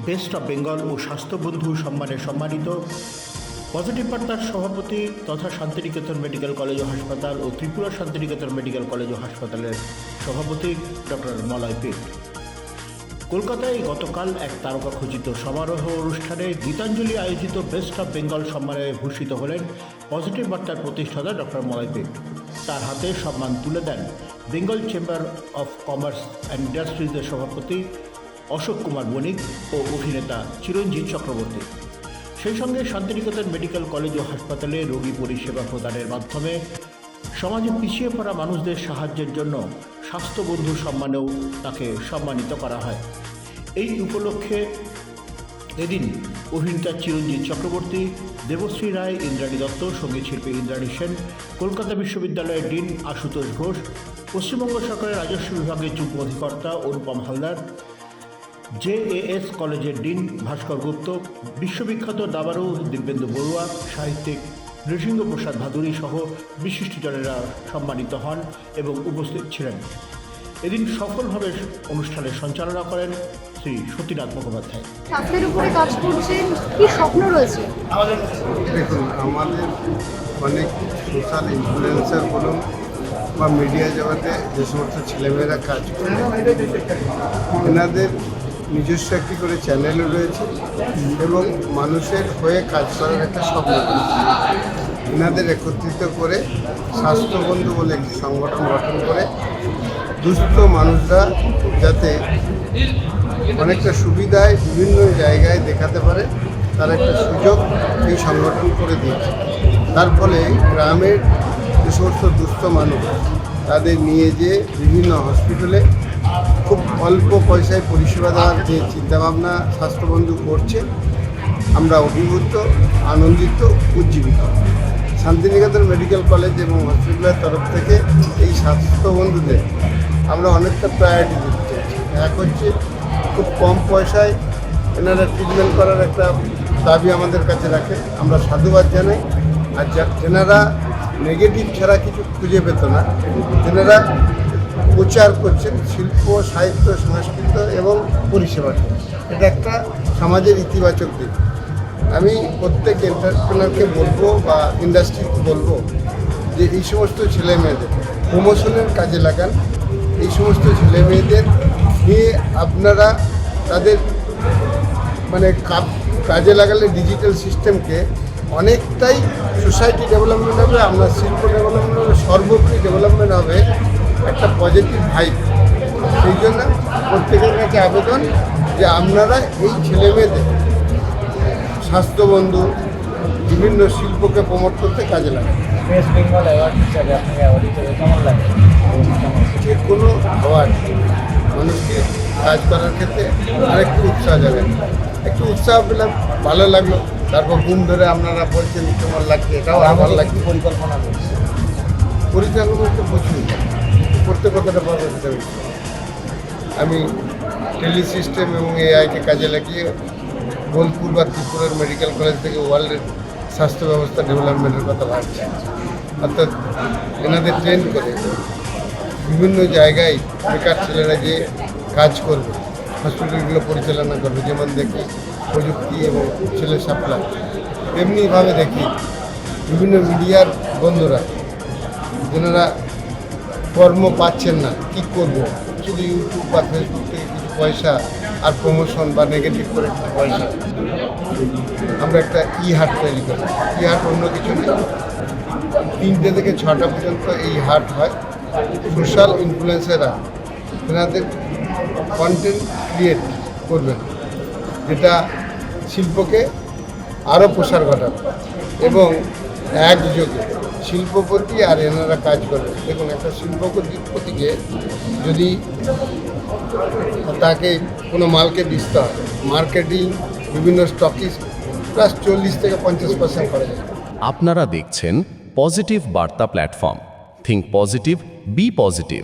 Best of Bengal ও স্বাস্থ্যবন্ধু সম্মানে সম্মানিত positive বার্তার সভাপতি তথা শান্তিনিকেতন মেডিকেল কলেজ ও হাসপাতাল ও ত্রিপুরা শান্তিনিকেতন মেডিকেল কলেজ ও হাসপাতালের সভাপতি ডক্টর মলয় পিট। কলকাতায় গতকাল এক তারকা খচিত সমারোহ অনুষ্ঠানে গীতাঞ্জলি আয়োজিত বেস্ট অফ বেঙ্গল সম্মানে ভূষিত হলেন পজিটিভ বার্তার প্রতিষ্ঠাতা ডক্টর মলয় পিট। তার হাতে সম্মান তুলে দেন Bengal chamber of commerce and ইন্ডাস্ট্রিজের সভাপতি অশোক কুমার বণিক ও অভিনেতা চিরঞ্জিত চক্রবর্তী। সেই সঙ্গে শান্তিনিকেতন মেডিকেল কলেজ ও হাসপাতালে রোগী পরিষেবা প্রদানের মাধ্যমে সমাজে পিছিয়ে পড়া মানুষদের সাহায্যের জন্য স্বাস্থ্যবন্ধু সম্মানেও তাকে সম্মানিত করা হয়। এই উপলক্ষে এদিন অভিনেতা চিরঞ্জিত চক্রবর্তী, দেবশ্রী রায়, ইন্দ্রাণী দত্ত, সঙ্গীত শিল্পী ইন্দ্রাণী সেন, কলকাতা বিশ্ববিদ্যালয়ের ডিন আশুতোষ ঘোষ, পশ্চিমবঙ্গ সরকারের রাজস্ব বিভাগের যুগ্ম অধিকর্তা অনুপম হালদার, জেএএস কলেজের ডিন ভাস্কর গুপ্ত, বিশ্ববিখ্যাত দাবারু দিব্যেন্দু বড়ুয়া, সাহিত্যিক নৃসিংহ প্রসাদ ভাদুরী সহ বিশিষ্টজনেরা সম্মানিত হন এবং উপস্থিত ছিলেন। এদিন সফলভাবে অনুষ্ঠানের সঞ্চালনা করেন শ্রী সতীনাথ মুখোপাধ্যায়। স্বাস্থ্যের উপরে কাজ করছেন, কি স্বপ্ন রয়েছে? দেখুন, আমাদের অনেক সোশ্যাল ইনফ্লুয়েন্সার বলুন বা মিডিয়া জগতে যে সমস্ত ছেলেমেয়েরা কাজ করে, এনাদের নিজস্ব একটি করে চ্যানেলও রয়েছে এবং মানুষের হয়ে কাজ করার একটা স্বপ্ন রয়েছে। এনাদের একত্রিত করে স্বাস্থ্যবন্ধু বলে একটি সংগঠন গঠন করে দুস্থ মানুষরা যাতে অনেকটা সুবিধায় বিভিন্ন জায়গায় দেখাতে পারে তার একটা সুযোগ এই সংগঠন করে দিয়েছে। তার ফলে গ্রামের যে সমস্ত দুস্থ মানুষ তাদের নিয়ে যেয়ে বিভিন্ন হসপিটালে খুব অল্প পয়সায় পরিষেবা দেওয়ার যে চিন্তাভাবনা স্বাস্থ্যবন্ধু করছে, আমরা অভিভূত, আনন্দিত, উজ্জীবিত। শান্তিনিকেতন মেডিকেল কলেজ এবং হসপিটালের তরফ থেকে এই স্বাস্থ্যবন্ধুদের আমরা অনেকটা প্রায়োরিটি দিতে চাইছি। এক হচ্ছে খুব কম পয়সায় এনারা ট্রিটমেন্ট করার একটা দাবি আমাদের কাছে রাখে, আমরা সাধুবাদ জানাই। আর যেনারা নেগেটিভ ছাড়া কিছু খুঁজে পেত না, যেনারা প্রচার করছেন শিল্প, সাহিত্য, সংস্কৃত এবং পরিষেবাকে, এটা একটা সমাজের ইতিবাচক দিক। আমি প্রত্যেক এন্টারপ্রেনারকে বলবো বা ইন্ডাস্ট্রিকে বলবো যে এই সমস্ত ছেলে মেয়েদের প্রমোশনের কাজে লাগান। এই সমস্ত ছেলে মেয়েদের নিয়ে আপনারা তাদের কাজে লাগালে ডিজিটাল সিস্টেমকে অনেকটাই সোসাইটি ডেভেলপমেন্ট হবে, আপনার শিল্প ডেভেলপমেন্ট হবে, সর্বোপরি ডেভেলপমেন্ট হবে, একটা পজিটিভ ভাইব। সেই জন্য প্রত্যেকের কাছে আবেদন যে আপনারা এই ছেলেমেয়েদের স্বাস্থ্যবন্ধু বিভিন্ন শিল্পকে প্রমোট করতে কাজে লাগান। ওয়েস্ট বেঙ্গল অ্যাওয়ার্ড হিসাবে আপনাকে অ্যাওয়ার্ড হিসাবে কেমন লাগে? যে কোনো অ্যাওয়ার্ড মানুষকে কাজ করার ক্ষেত্রে আরেকটু উৎসাহ যাবে, একটু উৎসাহ পেলাম, ভালো লাগলো। তারপর ঘুম ধরে আপনারা বলছেন কেমন লাগছে, এটাও ভালো লাগছে। পরিকল্পনা করছে, পরিচালনা তো প্রচুর করতে কতটা পারবো সেটা আমি টেলি সিস্টেম এবং এআইকে কাজে লাগিয়ে বোলপুর বা ত্রিপুরার মেডিকেল কলেজ থেকে ওয়ার্ল্ডের স্বাস্থ্য ব্যবস্থা ডেভেলপমেন্টের কথা ভাবছি। অর্থাৎ এনাদের ট্রেন করে বিভিন্ন জায়গায় বেকার ছেলেরা যে কাজ করবে, হসপিটালগুলো পরিচালনা করবে, যেমন দেখি প্রযুক্তি এবং ছেলে সাপ্লাই, এমনিভাবে দেখি বিভিন্ন মিডিয়ার বন্ধুরা যেনারা কর্ম পাচ্ছেন না, কী করব, শুধু ইউটিউব বা ফেসবুক থেকে কিছু পয়সা আর প্রমোশন বা নেগেটিভ করে কিছু পয়সা, আমরা একটা হাট তৈরি করি। হাট অন্য কিছু নেই, 3টে থেকে 6টা পর্যন্ত এই হাট হয়। সোশ্যাল ইনফ্লুয়েন্সাররা তেনাদের কন্টেন্ট ক্রিয়েট করবেন যেটা শিল্পকে আরও প্রসার ঘটাবে এবং একযোগে শিল্পপতি আর এনারা কাজ করবে। দেখুন, একটা শিল্পপতিকে যদি তাকে কোনো মালকে বেচতে হয়, মার্কেটিং, বিভিন্ন স্টকিস প্লাস 40 থেকে 50% খরচ হয়। আপনারা দেখছেন পজিটিভ বার্তা platform. Think positive, be positive.